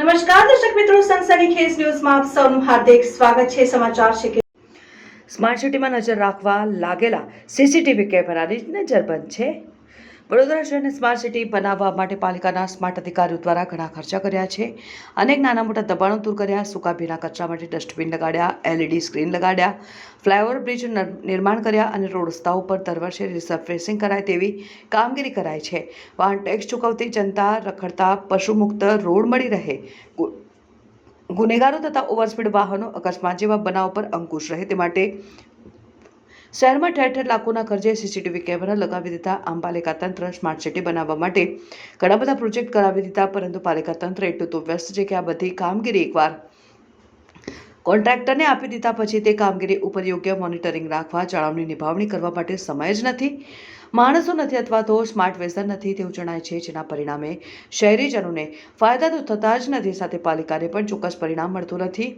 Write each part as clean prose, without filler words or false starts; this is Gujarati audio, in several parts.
નમસ્કાર દર્શક મિત્રો, સનસનીખેજ ન્યૂઝમાં આપ સૌનું હાર્દિક સ્વાગત છે। સમાચાર છે કે સ્માર્ટ સિટીમાં નજર રાખવા લાગેલા સીસીટીવી કેમેરાની નજરબંધ છે। વડોદરા શહેરને સ્માર્ટ સિટી બનાવવા માટે પાલિકાના સ્માર્ટ અધિકારીઓ દ્વારા ઘણા ખર્ચા કર્યા છે। અનેક નાના મોટા દબાણો દૂર કર્યા, સૂકા ભીના કચરા માટે ડસ્ટબિન લગાડ્યા, LED સ્ક્રીન લગાડ્યા, ફ્લાયઓવર બ્રિજ નિર્માણ કર્યા અને રોડ રસ્તાઓ પર દર વર્ષે રિસર્ફેસિંગ કરાય તેવી કામગીરી કરાઈ છે। વાહન ટેક્સ ચૂકવતી જનતા રખડતા પશુમુક્ત રોડ મળી રહે, ગુનેગારો તથા ઓવરસ્પીડ વાહનો, અકસ્માત જેવા બનાવ પર અંકુશ રહે તે માટે શહેરમાં ઠેર ઠેર લાખોના ખર્ચે સીસીટીવી કેમેરા લગાવી દીધા। આમ પાલિકા તંત્ર સ્માર્ટ સિટી બનાવવા માટે ઘણા બધા પ્રોજેક્ટ કરાવી દીધા, પરંતુ પાલિકા તંત્ર એટલું તો વ્યસ્ત છે કે આ બધી કામગીરી એકવાર કોન્ટ્રાક્ટરને આપી દીધા પછી તે કામગીરી ઉપર યોગ્ય મોનિટરિંગ રાખવા, જાળવણી નિભાવણી કરવા માટે સમય જ નથી, માણસો નથી અથવા તો સ્માર્ટ વેઝર નથી તેવું જણાય છે, જેના પરિણામે શહેરીજનોને ફાયદા તો થતા જ નથી, સાથે પાલિકાને પણ ચોક્કસ પરિણામ મળતું નથી।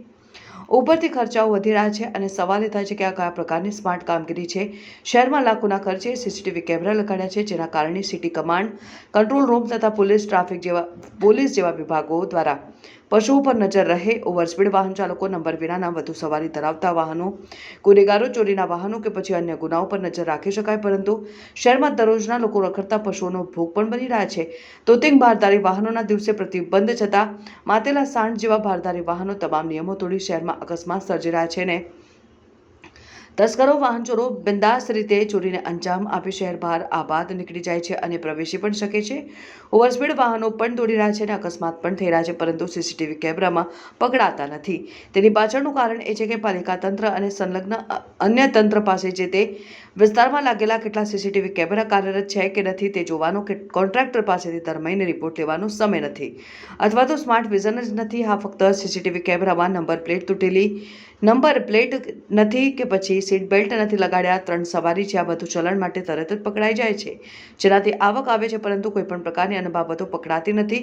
ઉપરથી ખર્ચાઓ વધી રહ્યા છે અને સવાલ એ થાય છે કે આ કયા પ્રકારની સ્માર્ટ કામગીરી છે। શહેરમાં લાખોના ખર્ચે સીસીટીવી કેમેરા લગાડ્યા છે, જેના કારણે સિટી કમાન્ડ, કંટ્રોલ રૂમ તથા પોલીસ જેવા વિભાગો દ્વારા પશુઓ પર નજર રહે, ઓવરસ્પીડ વાહન ચાલકો, નંબર વિનાના વધુ સવારી ધરાવતા વાહનો, ગુનેગારો, ચોરીના વાહનો કે પછી અન્ય ગુનાઓ પર નજર રાખી શકાય, પરંતુ શહેરમાં દરરોજના લોકો રખડતા પશુઓનો ભોગ પણ બની રહ્યા છે। તોતિંગ ભારદારી વાહનોના દિવસે પ્રતિબંધ છતાં માતેલા સાંઢ જેવા ભારદારી વાહનો તમામ નિયમો તોડી શહેરમાં અકસ્માત સર્જી રહ્યા છે ને તસ્કરો, વાહન ચોરો બિંદાસ રીતે ચોરીને અંજામ આપી શહેર બહાર આબાદ નીકળી જાય છે અને પ્રવેશી પણ શકે છે। ઓવરસ્પીડ વાહનો પણ દોડી રહ્યા છે અને અકસ્માત પણ થઈ રહ્યા છે, પરંતુ સીસીટીવી કેમેરામાં પકડાતા નથી। તેની પાછળનું કારણ એ છે કે પાલિકા તંત્ર અને સંલગ્ન અન્ય તંત્ર પાસે જે તે વિસ્તારમાં લાગેલા કેટલા સીસીટીવી કેમેરા કાર્યરત છે કે નથી તે જોવાનો કે કોન્ટ્રાક્ટર પાસેથી દર મહિને રિપોર્ટ લેવાનો સમય નથી અથવા તો સ્માર્ટ વિઝન જ નથી। હા, ફક્ત સીસીટીવી કેમેરામાં નંબર પ્લેટ તૂટેલી નંબર પ્લેટ નથી કે પછી સીટ બેલ્ટ નથી લગાડ્યા, 3 સવારી છે, આ બધું ચલણ માટે તરત જ પકડાઈ જાય છે, જેનાથી આવક આવે છે, પરંતુ કોઈ પણ પ્રકારની અન્ય બાબતો પકડાતી નથી।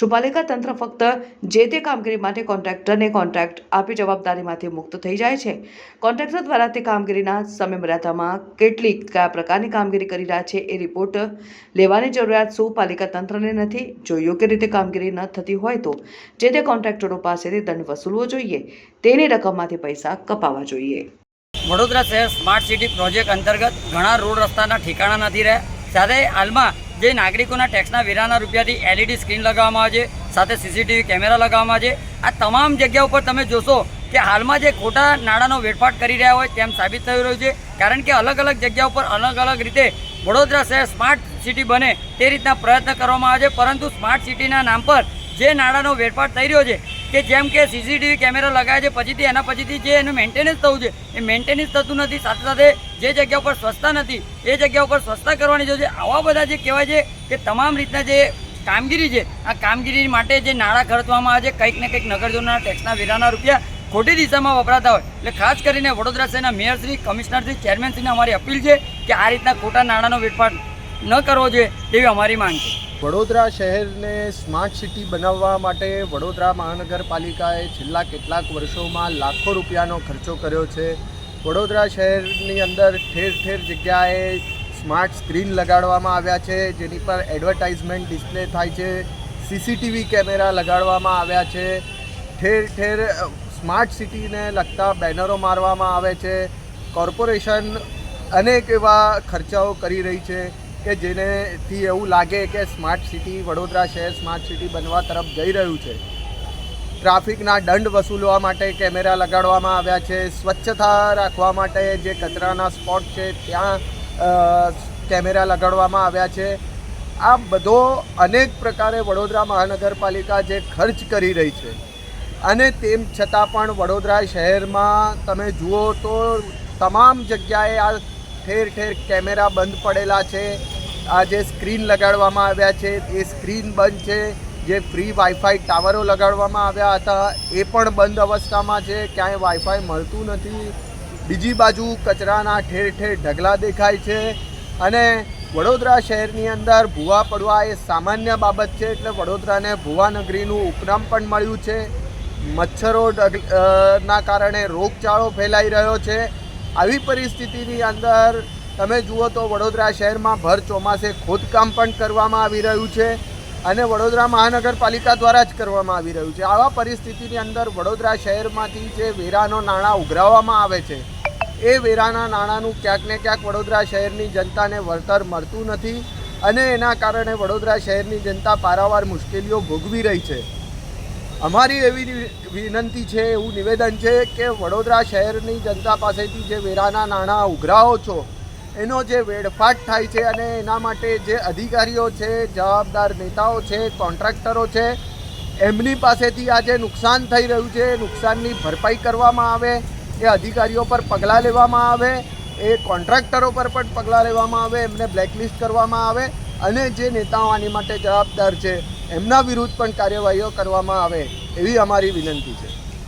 શું પાલિકા તંત્ર ફક્ત જે તે કામગીરી માટે કોન્ટ્રાક્ટરને કોન્ટ્રાક્ટ આપી જવાબદારીમાંથી મુક્ત થઈ જાય છે? કોન્ટ્રાક્ટર દ્વારા તે કામગીરીના સમયમર્યાદામાં કયા પ્રકારની કામગીરી કરી રહ્યા છે એ રિપોર્ટ લેવાની જરૂરિયાત શું પાલિકા તંત્રને નથી? જો યોગ્ય રીતે કામગીરી ન થતી હોય તો જે તે કોન્ટ્રાક્ટરો પાસેથી દંડ વસૂલવો જોઈએ, તેની રકમમાંથી પૈસા કપાવવા જોઈએ। વડોદરા શહેર સ્માર્ટ સિટી પ્રોજેક્ટ અંતર્ગત ઘણા રોડ રસ્તાના ઠેકાણા નથી રહ્યા, સાથે હાલમાં જે નાગરિકોના ટેક્સના વેરાના રૂપિયાથી LED સ્ક્રીન લગાવવામાં આવે છે, સાથે સીસીટીવી કેમેરા લગાવવામાં આવે છે। આ તમામ જગ્યા ઉપર તમે જોશો કે હાલમાં જે ખોટા નાણાંનો વેડફાટ કરી રહ્યા હોય તેમ સાબિત થઈ રહ્યું છે, કારણ કે અલગ અલગ જગ્યા ઉપર અલગ અલગ રીતે વડોદરા શહેર સ્માર્ટ સિટી બને તે રીતના પ્રયત્ન કરવામાં આવે છે, પરંતુ સ્માર્ટ સિટીના નામ પર જે નાણાંનો વેડફાટ થઈ રહ્યો છે કે જેમ કે સીસીટીવી કેમેરા લગાવે છે, પછીથી એના પછીથી જે એનું મેન્ટેનન્સ થવું છે એ મેન્ટેનન્સ થતું નથી, સાથે સાથે જે જગ્યા ઉપર સ્વચ્છતા નથી એ જગ્યા ઉપર સ્વચ્છતા કરવાની જરૂર છે। આવા બધા જે કહેવાય છે કે તમામ રીતના જે કામગીરી છે, આ કામગીરી માટે જે નાણાં ખર્ચવામાં આવે છે, કંઈક ને કંઈક નગરજનોના ટેક્સના વેરાના રૂપિયા ખોટી દિશામાં વપરાતા હોય, એટલે ખાસ કરીને વડોદરા શહેરના મેયરશ્રી, કમિશનરશ્રી, ચેરમેનશ્રીને અમારી અપીલ છે કે આ રીતના ખોટા નાણાંનો વેડફાટ ન કરવો જોઈએ તેવી અમારી માંગ છે। વડોદરા શહેરને સ્માર્ટ સિટી બનાવવા માટે વડોદરા મહાનગરપાલિકાએ છેલ્લા કેટલાક વર્ષોમાં લાખો રૂપિયાનો ખર્ચો કર્યો છે। વડોદરા શહેરની અંદર ઠેર ઠેર જગ્યાએ સ્માર્ટ સ્ક્રીન લગાડવામાં આવ્યા છે, જેની પર એડવર્ટાઇઝમેન્ટ ડિસ્પ્લે થાય છે, સીસીટીવી કેમેરા લગાડવામાં આવ્યા છે, ઠેર ઠેર સ્માર્ટ સિટીને લગતા બેનરો મારવામાં આવે છે। કોર્પોરેશન અનેક એવા ખર્ચાઓ કરી રહી છે કે જેનેથી એવું લાગે કે સ્માર્ટ સિટી, વડોદરા શહેર સ્માર્ટ સિટી બનવા તરફ જઈ રહ્યું છે। ટ્રાફિકના દંડ વસૂલવા માટે કેમેરા લગાડવામાં આવ્યા છે, સ્વચ્છતા રાખવા માટે જે કચરાના સ્પોટ છે ત્યાં કેમેરા લગાડવામાં આવ્યા છે। આ બધો અનેક પ્રકારે વડોદરા મહાનગરપાલિકા જે ખર્ચ કરી રહી છે અને તેમ છતાં પણ વડોદરા શહેરમાં તમે જુઓ તો તમામ જગ્યાએ આ ઠેર ઠેર કેમેરા બંધ પડેલા છે। આ જે સ્ક્રીન લગાડવામાં આવ્યા છે એ સ્ક્રીન બંધ છે, જે ફ્રી વાઈફાઈ ટાવરો લગાડવામાં આવ્યા હતા એ પણ બંધ અવસ્થામાં છે, ક્યાંય વાઈફાઈ મળતું નથી। બીજી બાજુ કચરાના ઠેર ઠેર ઢગલા દેખાય છે અને વડોદરા શહેરની અંદર ભૂવા પડવા એ સામાન્ય બાબત છે, એટલે વડોદરાને ભૂવા નગરીનું ઉપનામ પણ મળ્યું છે। મચ્છરો ના કારણે રોગચાળો ફેલાઈ રહ્યો છે। આવી પરિસ્થિતિની અંદર તમે જુઓ તો વડોદરા શહેરમાં ભર ચોમાસે ખોદકામ પણ કરવામાં આવી રહ્યું છે અને વડોદરા મહાનગરપાલિકા દ્વારા જ કરવામાં આવી રહ્યું છે. આવા પરિસ્થિતિની અંદર વડોદરા શહેરમાંથી જે વેરાનો નાણાં ઉઘરાવવામાં આવે છે એ વેરાના નાણાંનું ક્યાંક ને ક્યાંક વડોદરા શહેરની જનતાને વળતર મળતું નથી અને એના કારણે વડોદરા શહેરની જનતા પારાવાર મુશ્કેલીઓ ભોગવી રહી છે. અમારી એવી વિનંતી છે, એવું નિવેદન છે કે વડોદરા શહેરની જનતા પાસેથી જે વેરાના નાણાં ઉઘરાવો છો એનો જે વેડફાટ થાય છે અને એના માટે જે અધિકારીઓ છે, જવાબદાર નેતાઓ છે, કોન્ટ્રાક્ટરો છે, એમની પાસેથી આ જે નુકસાન થઈ રહ્યું છે એ નુકસાનની ભરપાઈ કરવામાં આવે, એ અધિકારીઓ પર પગલાં લેવામાં આવે, એ કોન્ટ્રાક્ટરો પર પણ પગલાં લેવામાં આવે, એમને બ્લેકલિસ્ટ કરવામાં આવે અને જે નેતાઓ આની માટે જવાબદાર છે એમના વિરુદ્ધ પણ કાર્યવાહીઓ કરવામાં આવે એવી અમારી વિનંતી છે.